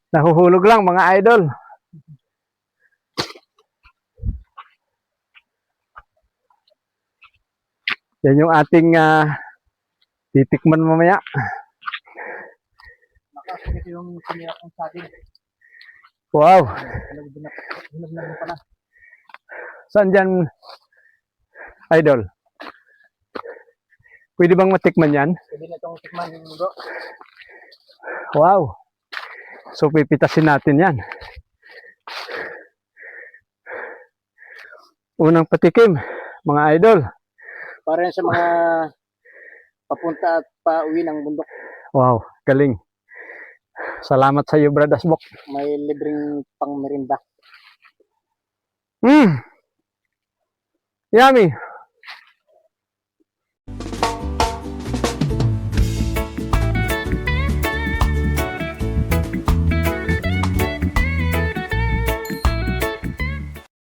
Nahuhulog lang mga idol. Yan yung ating titikman mamaya. Nakasakit yung sinira kong saging. Wow. Hinag na pala. Saan dyan, idol? Pwede bang matikman yan? Pwede na itong tikman, bro. Wow. So pipitasin natin yan. Unang patikim, mga idol. Para yan sa mga papunta at pauwi ng bundok. Wow, galing. Salamat sa iyo, Brad Asbok. May libreng pang merinda. Yummy.